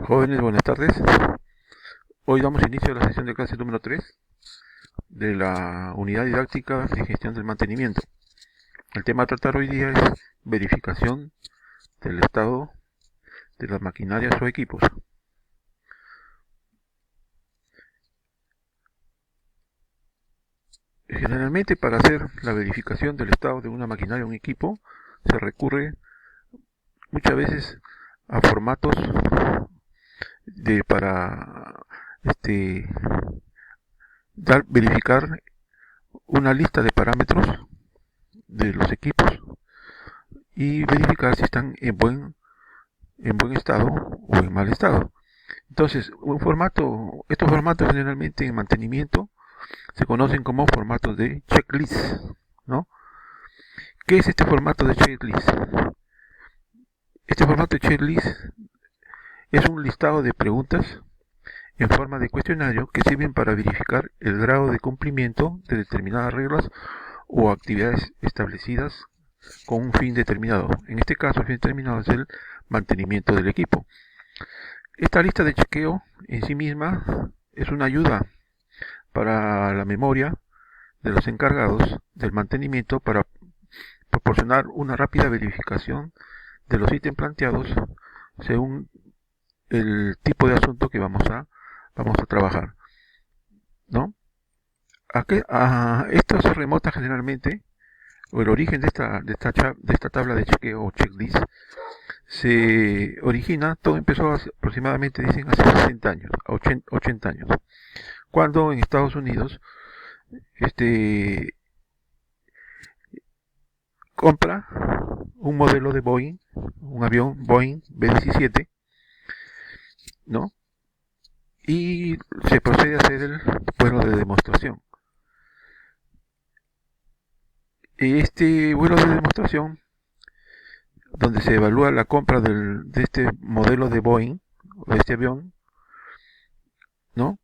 Jóvenes, buenas tardes. Hoy damos inicio a la sesión de clase número 3 de la unidad didáctica de gestión del mantenimiento. El tema a tratar hoy día es verificación del estado de las maquinarias o equipos. Generalmente, para hacer la verificación del estado de una maquinaria o un equipo se recurre muchas veces a formatos para verificar una lista de parámetros de los equipos y verificar si están en buen estado o en mal estado. Entonces, estos formatos generalmente en mantenimiento se conocen como formatos de checklist, ¿no? ¿Qué es este formato de checklist? Este formato de checklist es un listado de preguntas en forma de cuestionario que sirven para verificar el grado de cumplimiento de determinadas reglas o actividades establecidas con un fin determinado. En este caso, el fin determinado es el mantenimiento del equipo. Esta lista de chequeo en sí misma es una ayuda para la memoria de los encargados del mantenimiento para proporcionar una rápida verificación de los ítems planteados según el tipo de asunto que vamos a trabajar, ¿no? Esto se remota generalmente, o el origen de esta tabla de chequeo o checklist se origina, todo empezó aproximadamente, dicen, hace 60 años, 80 años, cuando en Estados Unidos compra un modelo de Boeing, un avión Boeing B-17, ¿no? Y se procede a hacer el vuelo de demostración. Este vuelo de demostración, donde se evalúa la compra de este modelo de Boeing, de este avión, ¿no?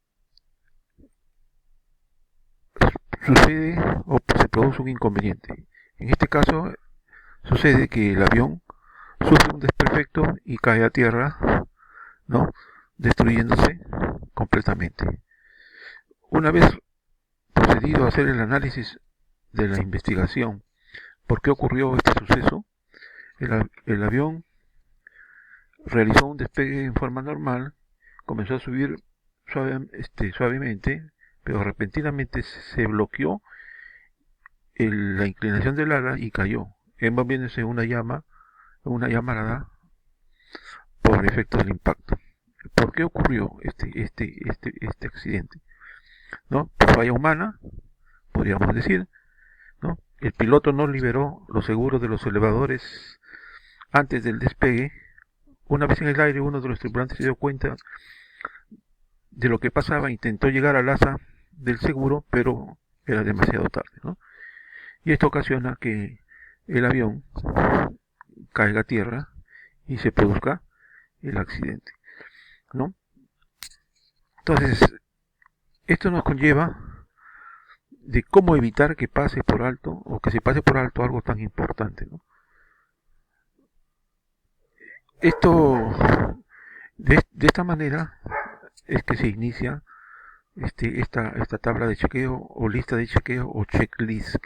Sucede o se produce un inconveniente. En este caso, sucede que el avión sufre un desperfecto y cae a tierra, ¿no? Destruyéndose completamente. Una vez procedido a hacer el análisis de la investigación, ¿por qué ocurrió este suceso? El avión realizó un despegue en forma normal, comenzó a subir suavemente, pero repentinamente se bloqueó la inclinación del ala y cayó, envolviéndose en una llamarada por efecto del impacto. ¿Por qué ocurrió este accidente? ¿No? Por falla humana, podríamos decir, ¿no? El piloto no liberó los seguros de los elevadores antes del despegue. Una vez en el aire, uno de los tripulantes se dio cuenta de lo que pasaba, intentó llegar al asa del seguro, pero era demasiado tarde, ¿no? Y esto ocasiona que el avión caiga a tierra y se produzca el accidente, ¿no? Entonces, esto nos conlleva de cómo evitar que pase por alto o que se pase por alto algo tan importante, ¿no? Esto, de esta manera es que se inicia esta tabla de chequeo o lista de chequeo o checklist,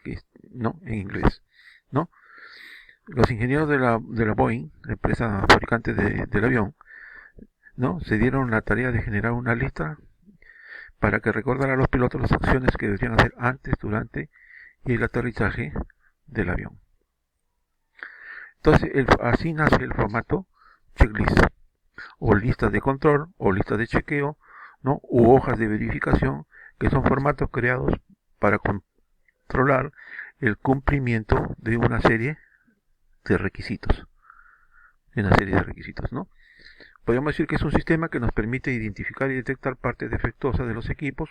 ¿no? En inglés, ¿no? Los ingenieros de la Boeing, la empresa fabricante del avión, ¿no? Se dieron la tarea de generar una lista para que recordara a los pilotos las acciones que deberían hacer antes, durante y el aterrizaje del avión. Entonces, así nace el formato checklist, o listas de control, o listas de chequeo, ¿no? U hojas de verificación, que son formatos creados para controlar el cumplimiento de una serie de requisitos. ¿No? Podríamos decir que es un sistema que nos permite identificar y detectar partes defectuosas de los equipos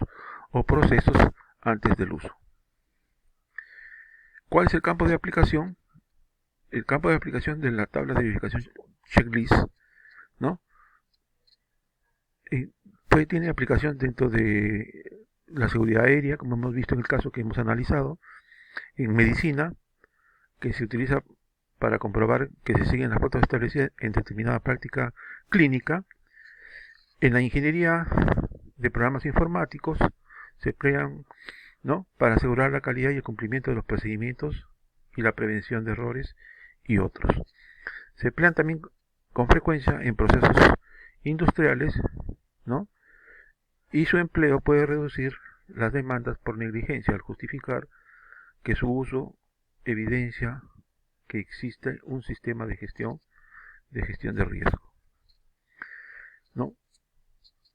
o procesos antes del uso. ¿Cuál es el campo de aplicación? El campo de aplicación de la tabla de verificación checklist, ¿no? Pues tiene aplicación dentro de la seguridad aérea, como hemos visto en el caso que hemos analizado, en medicina, que se utiliza para comprobar que se siguen las pautas establecidas en determinada práctica clínica, En la ingeniería de programas informáticos se emplean, ¿no?, para asegurar la calidad y el cumplimiento de los procedimientos y la prevención de errores y otros. Se emplean también con frecuencia en procesos industriales, ¿no?, y su empleo puede reducir las demandas por negligencia al justificar que su uso evidencia que existe un sistema de gestión de riesgo, ¿no?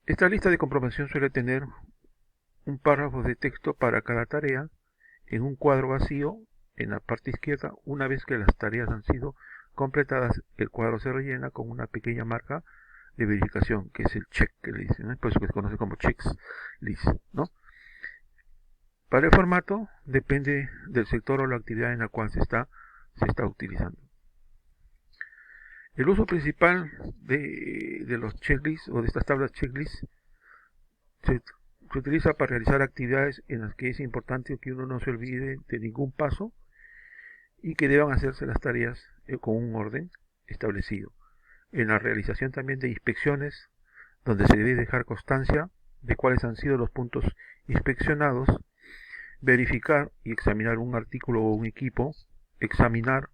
Esta lista de comprobación suele tener un párrafo de texto para cada tarea en un cuadro vacío en la parte izquierda. Una vez que las tareas han sido completadas, el cuadro se rellena con una pequeña marca de verificación, que es el check que le dicen, ¿no? Por eso que se conoce como checklist, ¿no? Para el formato depende del sector o la actividad en la cual se está utilizando. El uso principal de los checklists o de estas tablas checklists se utiliza para realizar actividades en las que es importante que uno no se olvide de ningún paso y que deban hacerse las tareas con un orden establecido. En la realización también de inspecciones, donde se debe dejar constancia de cuáles han sido los puntos inspeccionados, verificar y examinar un artículo o un equipo, examinar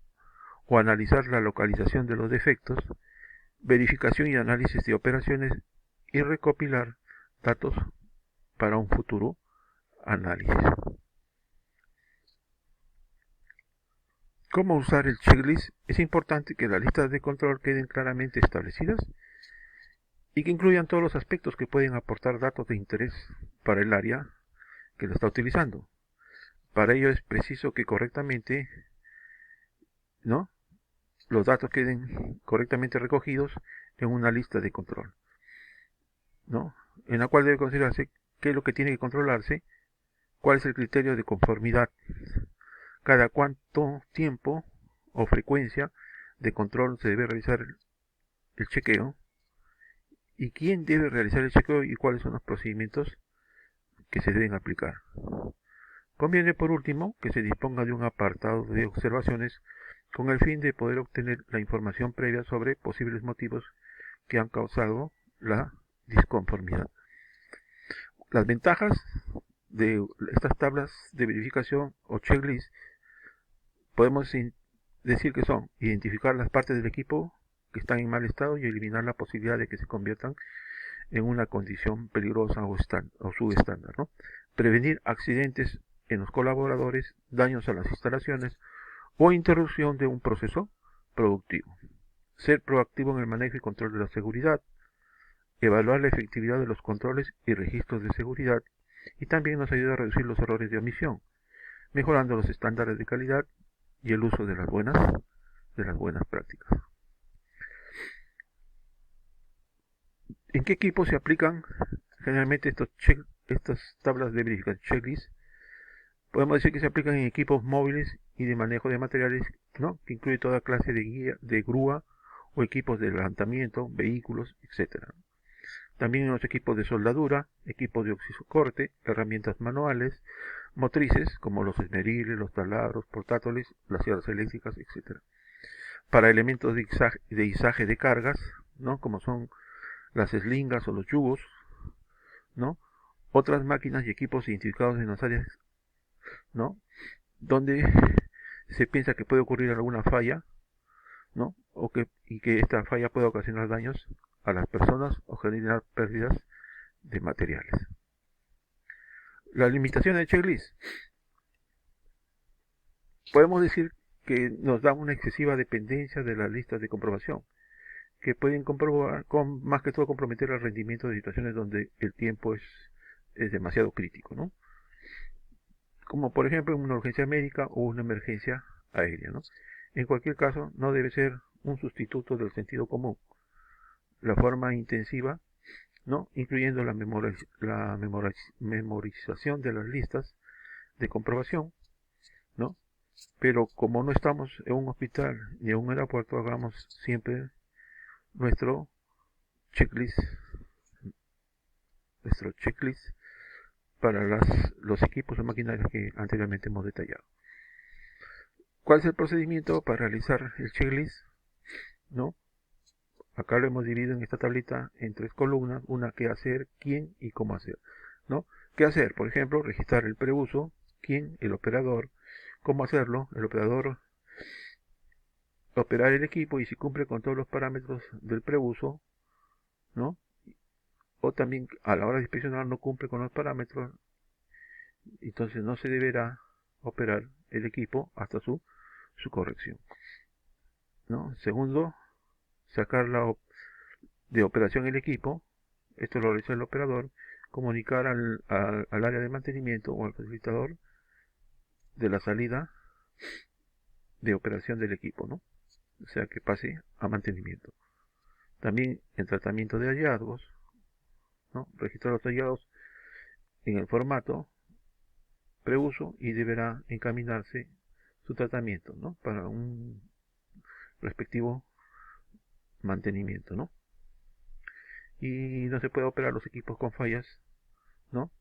o analizar la localización de los defectos, verificación y análisis de operaciones y recopilar datos para un futuro análisis. ¿Cómo usar el checklist? Es importante que las listas de control queden claramente establecidas y que incluyan todos los aspectos que pueden aportar datos de interés para el área que lo está utilizando. Para ello es preciso que correctamente, ¿no?, los datos queden correctamente recogidos en una lista de control, ¿no?, en la cual debe considerarse qué es lo que tiene que controlarse, cuál es el criterio de conformidad, cada cuánto tiempo o frecuencia de control se debe realizar el chequeo, y quién debe realizar el chequeo y cuáles son los procedimientos que se deben aplicar. Conviene, por último, que se disponga de un apartado de observaciones con el fin de poder obtener la información previa sobre posibles motivos que han causado la disconformidad. Las ventajas de estas tablas de verificación o checklist podemos decir que son identificar las partes del equipo que están en mal estado y eliminar la posibilidad de que se conviertan en una condición peligrosa o subestándar, ¿no? Prevenir accidentes en los colaboradores, daños a las instalaciones o interrupción de un proceso productivo. Ser proactivo en el manejo y control de la seguridad. Evaluar la efectividad de los controles y registros de seguridad, y también nos ayuda a reducir los errores de omisión, mejorando los estándares de calidad y el uso de las buenas prácticas. ¿En qué equipos se aplican generalmente estas tablas de verificación checklist? Podemos decir que se aplican en equipos móviles y de manejo de materiales, ¿no?, que incluye toda clase de guía, de grúa o equipos de levantamiento, vehículos, etc. También en los equipos de soldadura, equipos de oxisocorte, herramientas manuales, motrices como los esmeriles, los taladros, portátiles, las sierras eléctricas, etc. Para elementos de izaje de cargas, ¿no?, como son las eslingas o los yugos, ¿no?, otras máquinas y equipos identificados en las áreas, ¿no?, donde se piensa que puede ocurrir alguna falla, ¿no?, y que esta falla pueda ocasionar daños a las personas o generar pérdidas de materiales. La limitación del checklist. Podemos decir que nos da una excesiva dependencia de las listas de comprobación, que pueden más que todo comprometer el rendimiento de situaciones donde el tiempo es demasiado crítico, ¿no?, como por ejemplo en una urgencia médica o una emergencia aérea, ¿no? En cualquier caso, no debe ser un sustituto del sentido común. La forma intensiva, ¿no?, incluyendo la memorización de las listas de comprobación, ¿no? Pero como no estamos en un hospital ni en un aeropuerto, hagamos siempre nuestro checklist para los equipos o maquinarias que anteriormente hemos detallado. ¿Cuál es el procedimiento para realizar el checklist? ¿No? acá lo hemos dividido en esta tablita en 3 columnas, una qué hacer, quién y cómo hacer, ¿no? ¿Qué hacer? Por ejemplo, registrar el preuso, quién, el operador, cómo hacerlo, el operador, operar el equipo y si cumple con todos los parámetros del preuso, ¿no? O también a la hora de inspeccionar no cumple con los parámetros, entonces no se deberá operar el equipo hasta su corrección, ¿no? Segundo, sacar de operación el equipo, esto lo realiza el operador, comunicar al área de mantenimiento o al facilitador de la salida de operación del equipo, ¿no? O sea que pase a mantenimiento. También el tratamiento de hallazgos, ¿no? Registrar los hallazgos en el formato preuso y deberá encaminarse su tratamiento, ¿no? Para un respectivo mantenimiento, ¿no? Y no se puede operar los equipos con fallas, ¿no?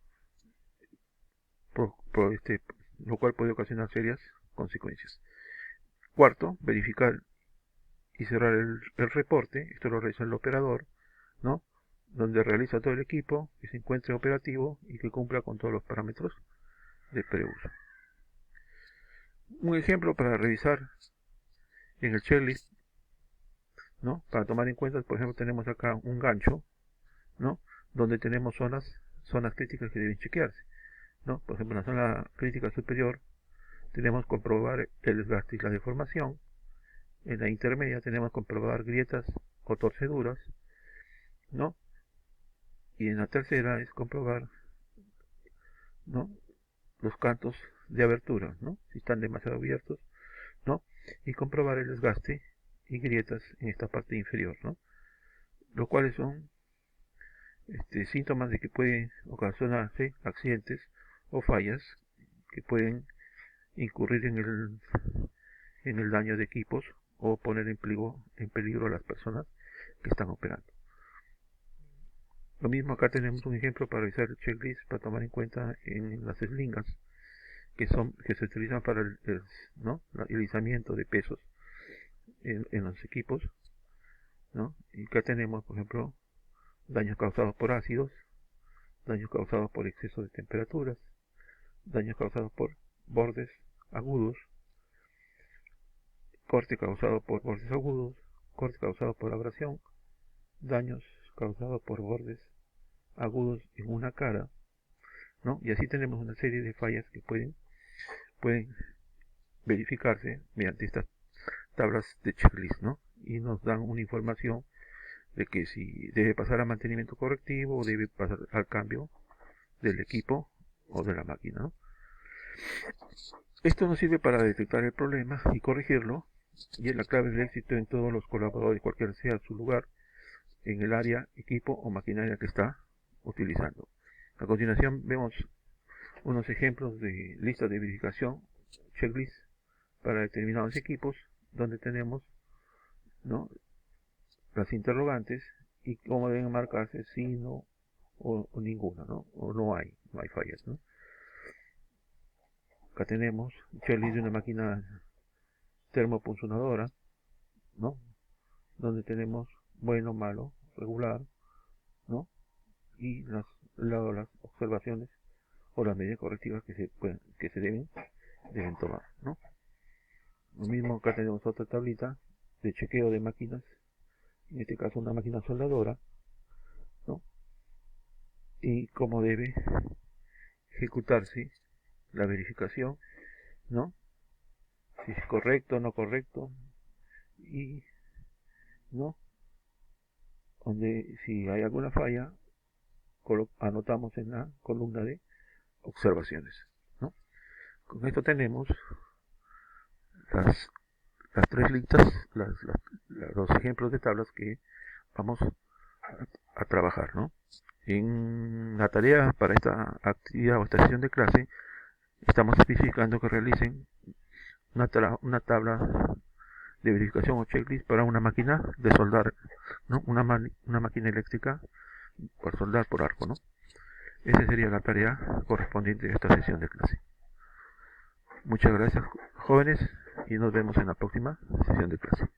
Lo cual puede ocasionar serias consecuencias. Cuarto, verificar y cerrar el reporte, esto lo realiza el operador, ¿no? Donde realiza todo el equipo, que se encuentre operativo y que cumpla con todos los parámetros de preuso. Un ejemplo para revisar en el checklist, ¿no? Para tomar en cuenta, por ejemplo, tenemos acá un gancho, ¿no? Donde tenemos zonas críticas que deben chequearse, ¿no? Por ejemplo, en la zona crítica superior tenemos que comprobar el desgaste y la deformación. En la intermedia tenemos que comprobar grietas o torceduras, ¿no? Y en la tercera es comprobar, ¿no? Los cantos de abertura, ¿no? Si están demasiado abiertos, ¿no? Y comprobar el desgaste y grietas en esta parte inferior, ¿no? Los cuales son síntomas de que pueden ocasionarse accidentes o fallas que pueden incurrir en el daño de equipos o poner en peligro a las personas que están operando. Lo mismo acá tenemos un ejemplo para realizar el checklist para tomar en cuenta en las slingas que se utilizan para el izamiento de pesos en los equipos, ¿no? Y acá tenemos, por ejemplo, daños causados por ácidos, daños causados por exceso de temperaturas, daños causados por bordes agudos, corte causado por bordes agudos, corte causado por abrasión, daños causados por bordes agudos en una cara, ¿no? Y así tenemos una serie de fallas que pueden verificarse mediante estas tablas de checklist, ¿no? Y nos dan una información de que si debe pasar a mantenimiento correctivo o debe pasar al cambio del equipo o de la máquina, ¿no? Esto nos sirve para detectar el problema y corregirlo, y es la clave del éxito en todos los colaboradores, cualquiera sea su lugar en el área, equipo o maquinaria que está utilizando. A continuación vemos unos ejemplos de listas de verificación, checklist para determinados equipos, donde tenemos, ¿no?, las interrogantes y cómo deben marcarse si no o ninguna, ¿no? O no hay fallas, ¿no? Acá tenemos un checklist de una máquina termopunzonadora, ¿no? Donde tenemos bueno, malo, regular, ¿no? Y las observaciones o las medidas correctivas que se deben tomar, ¿no? Lo mismo acá tenemos otra tablita de chequeo de máquinas, en este caso una máquina soldadora, ¿no? Y cómo debe ejecutarse la verificación, ¿no? Si es correcto o no correcto, y, ¿no? Donde si hay alguna falla, anotamos en la columna de observaciones, ¿no? Con esto tenemos las tres listas, los ejemplos de tablas que vamos a trabajar, ¿no? En la tarea para esta actividad o esta sesión de clase estamos especificando que realicen una tabla de verificación o checklist para una máquina de soldar, ¿no? Una máquina eléctrica por soldar por arco, ¿no? Esa sería la tarea correspondiente a esta sesión de clase. Muchas gracias, jóvenes, y nos vemos en la próxima sesión de clase.